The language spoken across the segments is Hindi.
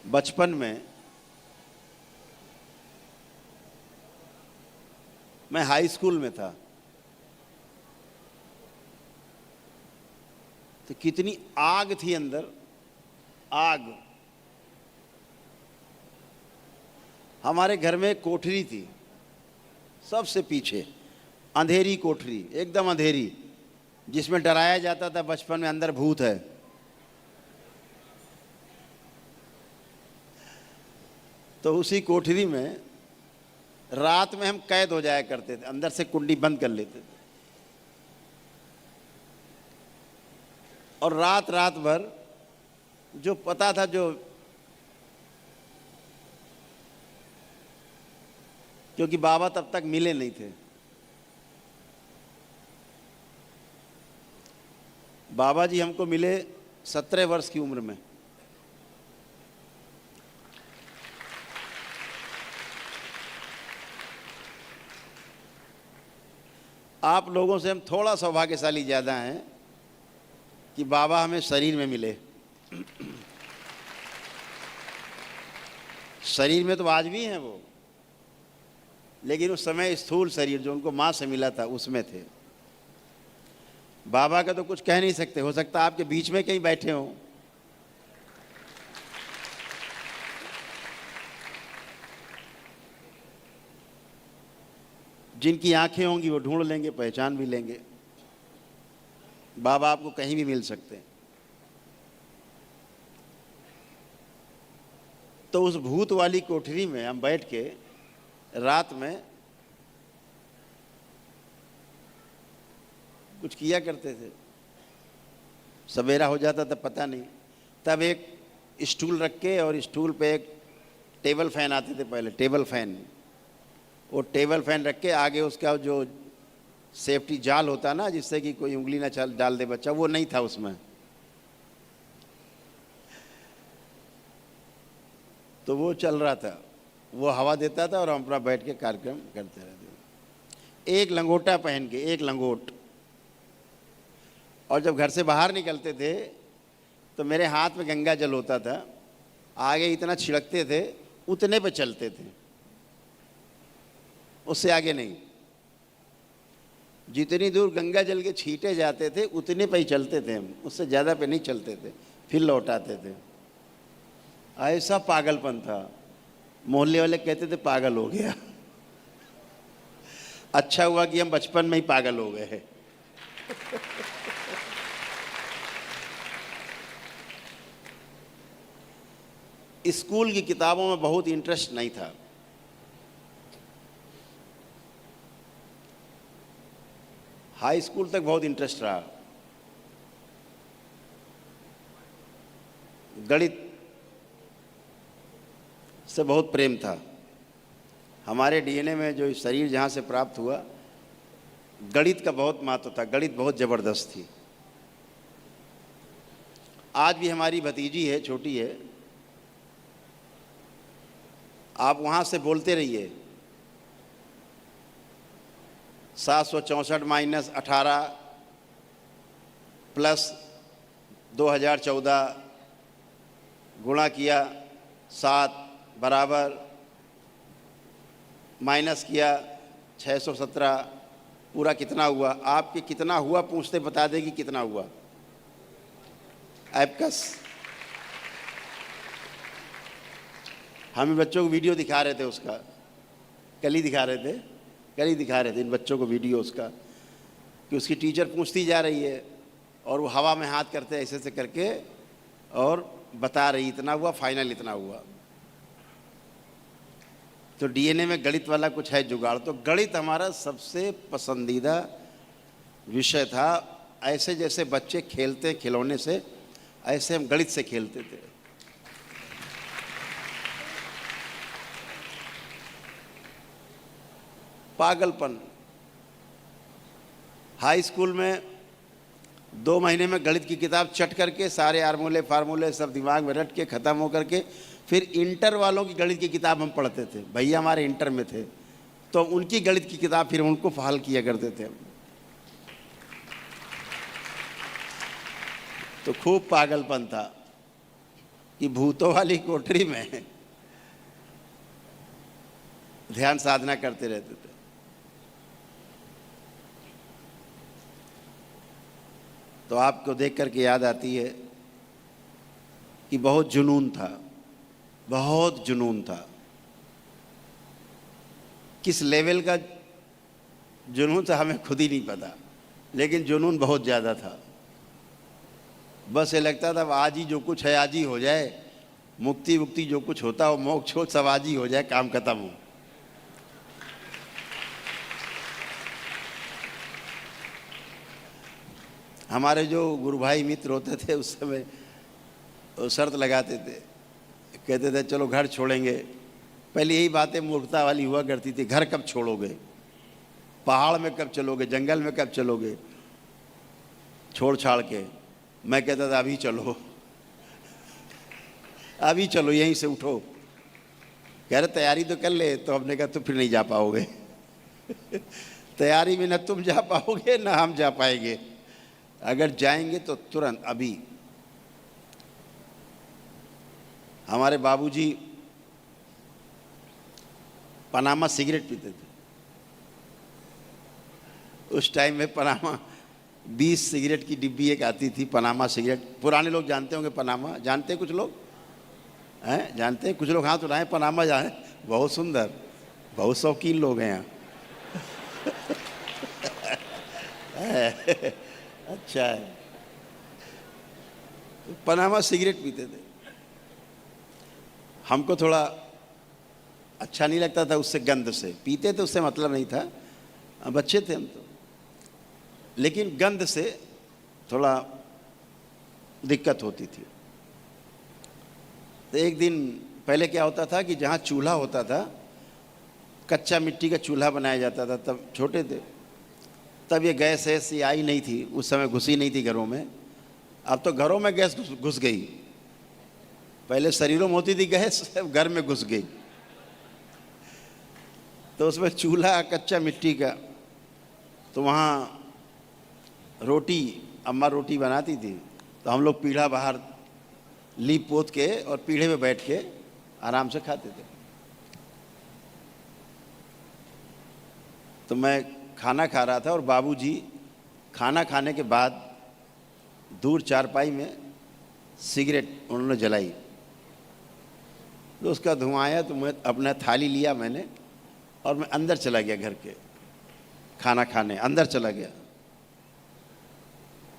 बचपन में मैं हाई स्कूल में था तो कितनी आग थी अंदर, आग। हमारे घर में एक कोठरी थी, सबसे पीछे अंधेरी कोठरी, एकदम अंधेरी, जिसमें डराया जाता था बचपन में अंदर भूत है। तो उसी कोठरी में रात में हम कैद हो जाया करते थे, अंदर से कुंडी बंद कर लेते थे और रात रात भर जो पता था, जो क्योंकि बाबा तब तक मिले नहीं थे। बाबा जी हमको मिले 17 वर्ष की उम्र में। आप लोगों से हम थोड़ा सौभाग्यशाली ज़्यादा हैं कि बाबा हमें शरीर में मिले। शरीर में तो आज भी हैं वो, लेकिन उस समय स्थूल शरीर जो उनको माँ से मिला था उसमें थे। बाबा का तो कुछ कह नहीं सकते, हो सकता आपके बीच में कहीं बैठे हों। जिनकी आंखें होंगी वो ढूंढ लेंगे, पहचान भी लेंगे। बाबा आपको कहीं भी मिल सकते हैं। तो उस भूत वाली कोठरी में हम बैठ के रात में कुछ किया करते थे। सवेरा हो जाता था पता नहीं, तब एक स्टूल रख के और स्टूल पे एक टेबल फैन आते थे पहले, टेबल फैन। वो टेबल फैन रख के आगे उसका जो सेफ्टी जाल होता ना, जिससे कि कोई उंगली ना चल डाल दे बच्चा, वो नहीं था उसमें। तो वो चल रहा था, वो हवा देता था और हम अपना बैठ के कार्यक्रम करते रहते थे। एक लंगोटा पहन के, एक लंगोट। और जब घर से बाहर निकलते थे तो मेरे हाथ में गंगा जल होता था, आगे इतना छिड़कते थे, उतने पे चलते थे, उससे आगे नहीं। जितनी दूर गंगा जल के छींटे जाते थे उतने पे ही चलते थे हम, उससे ज़्यादा पे नहीं चलते थे, फिर लौटाते थे। ऐसा पागलपन था, मोहल्ले वाले कहते थे पागल हो गया। अच्छा हुआ कि हम बचपन में ही पागल हो गए हैं। स्कूल की किताबों में बहुत इंटरेस्ट नहीं था। हाई स्कूल तक बहुत इंटरेस्ट रहा। गणित से बहुत प्रेम था। हमारे डीएनए में जो शरीर जहाँ से प्राप्त हुआ, गणित का बहुत महत्व था, गणित बहुत ज़बरदस्त थी। आज भी हमारी भतीजी है, छोटी है, आप वहाँ से बोलते रहिए 764 माइनस 18 प्लस 2014 गुणा किया 7 बराबर, माइनस किया 617, पूरा कितना हुआ। आपके कितना हुआ पूछते बता देगी कितना हुआ। एबकस हम बच्चों को वीडियो दिखा रहे थे उसका, कल ही दिखा रहे थे इन बच्चों को वीडियो उसका, कि उसकी टीचर पूछती जा रही है और वो हवा में हाथ करते ऐसे ऐसे करके और बता रही इतना हुआ, फाइनल इतना हुआ। तो डीएनए में गणित वाला कुछ है जुगाड़। तो गणित हमारा सबसे पसंदीदा विषय था। ऐसे जैसे बच्चे खेलते खिलौने से, ऐसे हम गणित से खेलते थे। पागलपन। हाई स्कूल में 2 महीने में गणित की किताब चट करके सारे फार्मूले सब दिमाग में रट के ख़त्म हो करके फिर इंटर वालों की गणित की किताब हम पढ़ते थे। भैया हमारे इंटर में थे तो उनकी गणित की किताब फिर उनको हल किया करते थे हम। तो खूब पागलपन था। कि भूतों वाली कोठरी में ध्यान साधना करते रहते थे। तो आपको देख करके याद आती है कि बहुत जुनून था, बहुत जुनून था। किस लेवल का जुनून था हमें खुद ही नहीं पता, लेकिन जुनून बहुत ज़्यादा था। बस ये लगता था आज ही जो कुछ है आज ही हो जाए, मुक्ति मुक्ति जो कुछ होता हो, मोक्ष हो, सब आज ही हो जाए, काम खत्म हो। हमारे जो गुरु भाई मित्र होते थे उस समय शर्त लगाते थे, कहते थे चलो घर छोड़ेंगे। पहले यही बातें मूर्खता वाली हुआ करती थी, घर कब छोड़ोगे, पहाड़ में कब चलोगे, जंगल में कब चलोगे छोड़ छाड़ के। मैं कहता था अभी चलो, अभी चलो, यहीं से उठो। कह रहे तैयारी तो कर ले। तो हमने कहा तो फिर नहीं जा पाओगे तैयारी में न तुम जा पाओगे न हम जा पाएंगे। अगर जाएंगे तो तुरंत अभी। हमारे बाबूजी पनामा सिगरेट पीते थे। उस टाइम में पनामा 20 सिगरेट की डिब्बी एक आती थी, पनामा सिगरेट। पुराने लोग जानते होंगे पनामा, जानते हैं कुछ लोग हैं, जानते हैं कुछ लोग, हाथ उठाएं पनामा जाने। बहुत सुंदर, बहुत शौकीन लोग हैं यहाँ अच्छा है। पनामा सिगरेट पीते थे। हमको थोड़ा अच्छा नहीं लगता था उससे, गंध से। पीते थे उससे मतलब नहीं था, बच्चे थे हम तो, लेकिन गंध से थोड़ा दिक्कत होती थी। तो एक दिन पहले क्या होता था कि जहाँ चूल्हा होता था, कच्चा मिट्टी का चूल्हा बनाया जाता था, तब छोटे थे, तब ये गैस ऐसी आई नहीं थी उस समय, घुसी नहीं थी घरों में। अब तो घरों में गैस घुस गई। पहले शरीरों में होती थी गैस, घर में घुस गई। तो उसमें चूल्हा कच्चा मिट्टी का, तो वहाँ रोटी, अम्मा रोटी बनाती थी, तो हम लोग पीढ़ा बाहर लीप पोत के और पीढ़े में बैठ के आराम से खाते थे। तो मैं खाना खा रहा था और बाबूजी खाना खाने के बाद दूर चारपाई में सिगरेट उन्होंने जलाई। तो उसका धुआं आया, तो मैं अपना थाली लिया मैंने और मैं अंदर चला गया, घर के खाना खाने अंदर चला गया।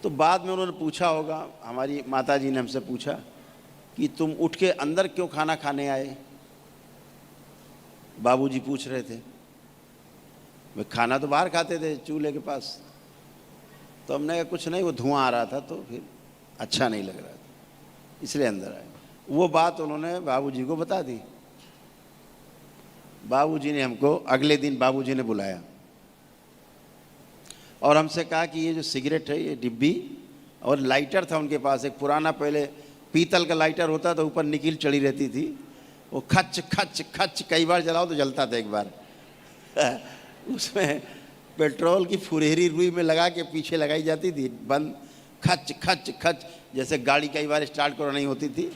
तो बाद में उन्होंने पूछा होगा, हमारी माताजी ने हमसे पूछा कि तुम उठ के अंदर क्यों खाना खाने आए। बाबूजी पूछ रहे थे। वे खाना तो बाहर खाते थे चूल्हे के पास। तो हमने कहा कुछ नहीं, वो धुआं आ रहा था तो फिर अच्छा नहीं लग रहा था, इसलिए अंदर आए। वो बात उन्होंने बाबूजी को बता दी। बाबूजी ने हमको अगले दिन बाबूजी ने बुलाया और हमसे कहा कि ये जो सिगरेट है, ये डिब्बी और लाइटर था उनके पास, एक पुराना पहले पीतल का लाइटर होता था, ऊपर निकील चढ़ी रहती थी, वो खच खच खच कई बार जलाओ तो जलता था। एक बार उसमें पेट्रोल की फुरहरी रुई में लगा के पीछे लगाई जाती थी, बंद, खच खच खच, जैसे गाड़ी कई बार स्टार्ट करो नहीं होती थी,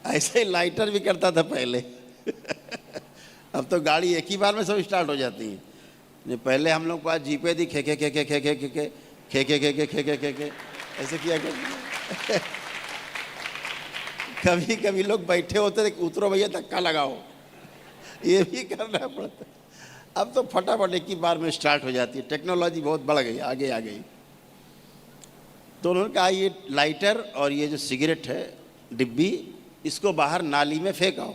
ऐसे ही लाइटर भी करता था पहले अब तो गाड़ी एक ही बार में सब स्टार्ट हो जाती है। नहीं, पहले हम लोग पास जीपे थी, खे खे खे खे खे खे खे खे खे खे खे खे खे खे खे खे ऐसे किया करते कभी कभी लोग बैठे होते थे, उतरो भैया धक्का लगाओ, ये भी करना पड़ता। अब तो फटाफट एक ही बार में स्टार्ट हो जाती है, टेक्नोलॉजी बहुत बढ़ गई, आगे आ गई। तो उन्होंने कहा ये लाइटर और ये जो सिगरेट है डिब्बी, इसको बाहर नाली में फेंकाओ।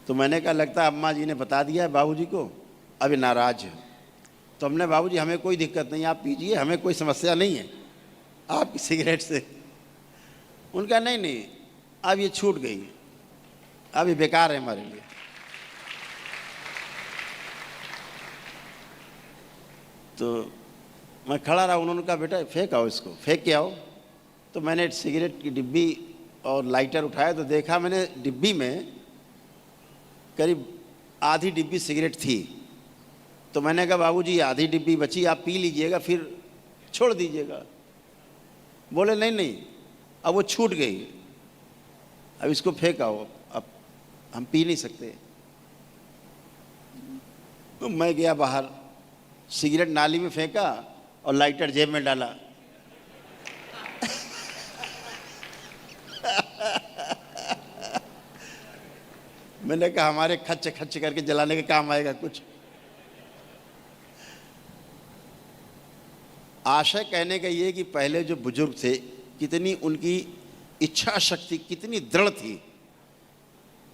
तो मैंने कहा लगता है अम्मा जी ने बता दिया है बाबूजी को, अभी नाराज है। तो हमने बाबूजी हमें कोई दिक्कत नहीं, आप पीजिए, हमें कोई समस्या नहीं है आपकी सिगरेट से। उनका नहीं नहीं, अब ये छूट गई, अब ये बेकार है हमारे लिए। तो मैं खड़ा रहा, उन्होंने कहा बेटा फेंक आओ, इसको फेंक के आओ। तो मैंने सिगरेट की डिब्बी और लाइटर उठाया तो देखा मैंने डिब्बी में करीब आधी डिब्बी सिगरेट थी। तो मैंने कहा बाबूजी आधी डिब्बी बची, आप पी लीजिएगा फिर छोड़ दीजिएगा। बोले नहीं नहीं, अब वो छूट गई, अब इसको फेंका हो, अब हम पी नहीं सकते। तो मैं गया बाहर, सिगरेट नाली में फेंका और लाइटर जेब में डाला। मैंने कहा हमारे खच्च खच्च करके जलाने के काम आएगा कुछ। आशय कहने का ये कि पहले जो बुजुर्ग थे, कितनी उनकी इच्छा शक्ति कितनी दृढ़ थी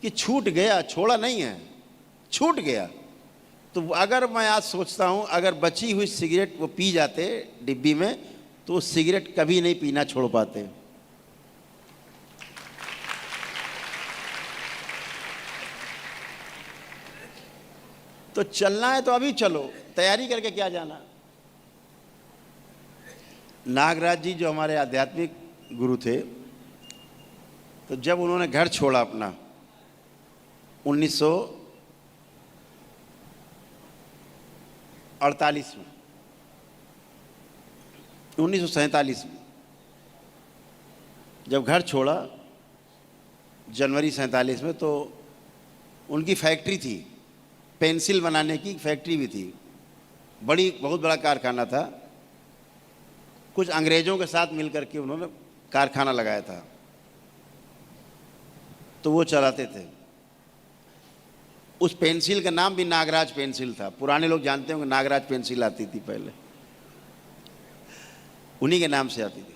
कि छूट गया, छोड़ा नहीं है, छूट गया। तो अगर मैं आज सोचता हूं, अगर बची हुई सिगरेट वो पी जाते डिब्बी में, तो वो सिगरेट कभी नहीं पीना छोड़ पाते। तो चलना है तो अभी चलो, तैयारी करके क्या जाना। नागराज जी जो हमारे आध्यात्मिक गुरु थे, तो जब उन्होंने घर छोड़ा अपना 1948 में, 1947 में जब घर छोड़ा जनवरी 47 में, तो उनकी फैक्ट्री थी, पेंसिल बनाने की फैक्ट्री भी थी, बड़ी बहुत बड़ा कारखाना था। कुछ अंग्रेज़ों के साथ मिलकर के उन्होंने कारखाना लगाया था, तो वो चलाते थे। उस पेंसिल का नाम भी नागराज पेंसिल था। पुराने लोग जानते होंगे, नागराज पेंसिल आती थी पहले, उन्हीं के नाम से आती थी।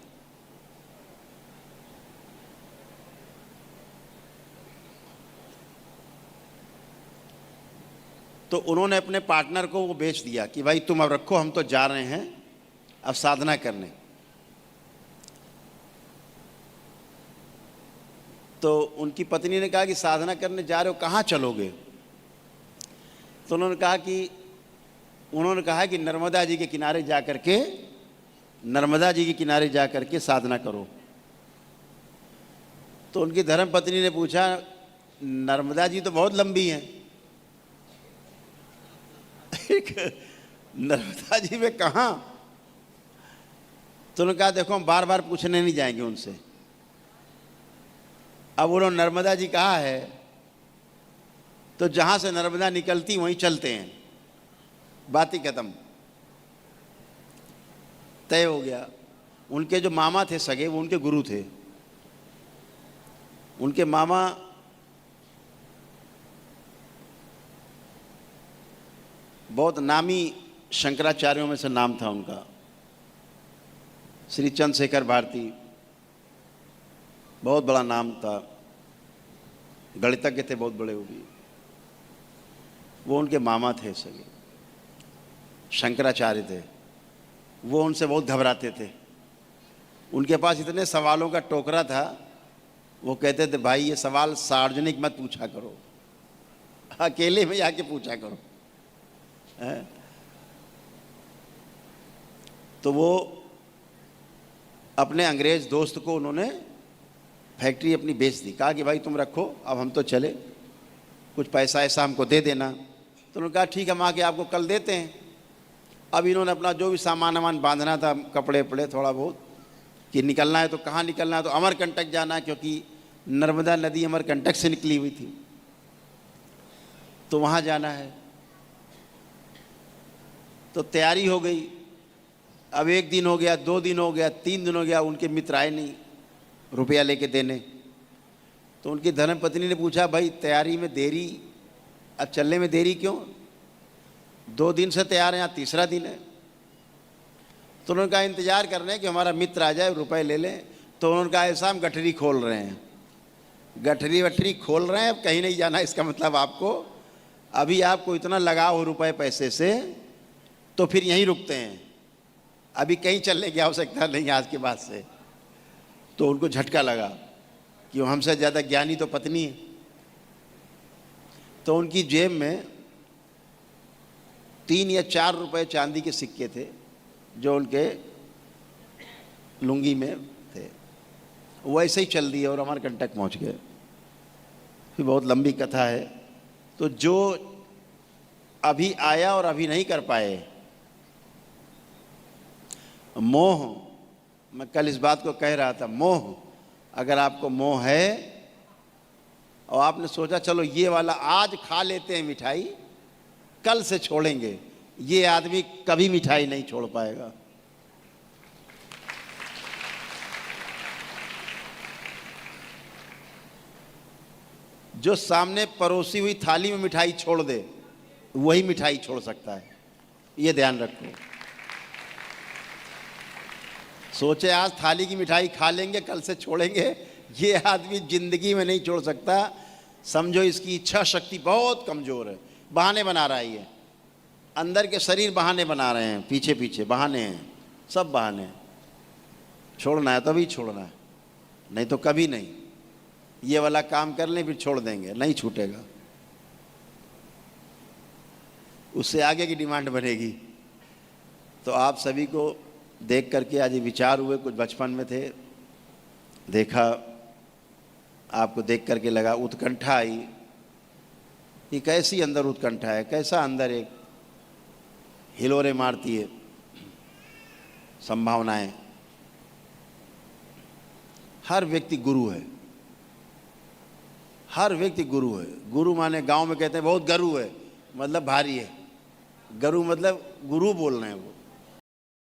तो उन्होंने अपने पार्टनर को वो बेच दिया कि भाई तुम अब रखो, हम तो जा रहे हैं अब साधना करने। तो उनकी पत्नी ने कहा कि साधना करने जा रहे हो, कहाँ चलोगे? तो उन्होंने कहा कि नर्मदा जी के किनारे जा करके, नर्मदा जी के किनारे जा करके साधना करो। तो उनकी धर्मपत्नी ने पूछा, नर्मदा जी तो बहुत लंबी हैं, नर्मदा जी में कहाँ? तो उन्होंने कहा देखो हम बार बार पूछने नहीं जाएंगे उनसे। अब उन्होंने नर्मदा जी कहा है तो जहां से नर्मदा निकलती वहीं चलते हैं, बात ही खत्म, तय हो गया। उनके जो मामा थे सगे, वो उनके गुरु थे। उनके मामा बहुत नामी शंकराचार्यों में से नाम था उनका, श्री चंद्रशेखर भारती, बहुत बड़ा नाम था, गणितज्ञ थे बहुत बड़े वो भी। वो उनके मामा थे सगे, शंकराचार्य थे। वो उनसे बहुत घबराते थे। उनके पास इतने सवालों का टोकरा था, वो कहते थे भाई ये सवाल सार्वजनिक मत पूछा करो, अकेले में जाके पूछा करो। तो वो अपने अंग्रेज दोस्त को उन्होंने फैक्ट्री अपनी बेच दी। कहा कि भाई तुम रखो, अब हम तो चले, कुछ पैसा ऐसा हमको दे देना। तो उन्होंने कहा ठीक है, हम आके आपको कल देते हैं। अब इन्होंने अपना जो भी सामान वामान बांधना था, कपड़े वपड़े थोड़ा बहुत, कि निकलना है तो कहाँ निकलना है, तो अमरकंटक जाना है, क्योंकि नर्मदा नदी अमरकंटक से निकली हुई थी, तो वहाँ जाना है। तो तैयारी हो गई। अब 1 दिन हो गया, 2 दिन हो गया, 3 दिन हो गया, उनके मित्र आए नहीं रुपया लेके देने। तो उनकी धर्मपत्नी ने पूछा भाई तैयारी में देरी, अब चलने में देरी क्यों? 2 दिन से तैयार हैं, यहाँ तीसरा दिन है। तो उन्होंने कहा इंतज़ार कर रहे हैं कि हमारा मित्र आ जाए, रुपए ले लें। तो उन्होंने कहा ऐसा हम गठरी खोल रहे हैं, गठरी वठरी खोल रहे हैं, अब कहीं नहीं जाना। इसका मतलब आपको अभी आपको इतना लगाव हो रुपए पैसे से, तो फिर यहीं रुकते हैं, अभी कहीं चलने की आवश्यकता नहीं आज के बाद से। तो उनको झटका लगा कि हमसे ज़्यादा ज्ञानी तो पत्नी है। तो उनकी जेब में 3 या 4 रुपए चांदी के सिक्के थे, जो उनके लुंगी में थे। वो ऐसे ही चल दिए और अमरकंटक पहुंच गए। फिर बहुत लंबी कथा है। तो जो अभी आया और अभी नहीं कर पाए, मोह, मैं कल इस बात को कह रहा था, मोह अगर आपको मोह है और आपने सोचा चलो ये वाला आज खा लेते हैं मिठाई, कल से छोड़ेंगे, ये आदमी कभी मिठाई नहीं छोड़ पाएगा। जो सामने परोसी हुई थाली में मिठाई छोड़ दे वही मिठाई छोड़ सकता है, ये ध्यान रखो। सोचे आज थाली की मिठाई खा लेंगे कल से छोड़ेंगे, ये आदमी जिंदगी में नहीं छोड़ सकता। समझो इसकी इच्छा शक्ति बहुत कमजोर है, बहाने बना रहा है ये, अंदर के शरीर बहाने बना रहे हैं, पीछे पीछे बहाने हैं, सब बहाने हैं। छोड़ना है तभी छोड़ना है, नहीं तो कभी नहीं। ये वाला काम कर लें फिर छोड़ देंगे, नहीं छूटेगा, उससे आगे की डिमांड बनेगी। तो आप सभी को देख करके आज ये विचार हुए, कुछ बचपन में थे, देखा, आपको देख करके लगा, उत्कंठा आई। ये कैसी अंदर उत्कंठा है, कैसा अंदर एक हिलोरे मारती है संभावनाएं। हर व्यक्ति गुरु है, हर व्यक्ति गुरु है। गुरु माने गांव में कहते हैं बहुत गरु है, मतलब भारी है। गरु मतलब गुरु बोल रहे हैं वो।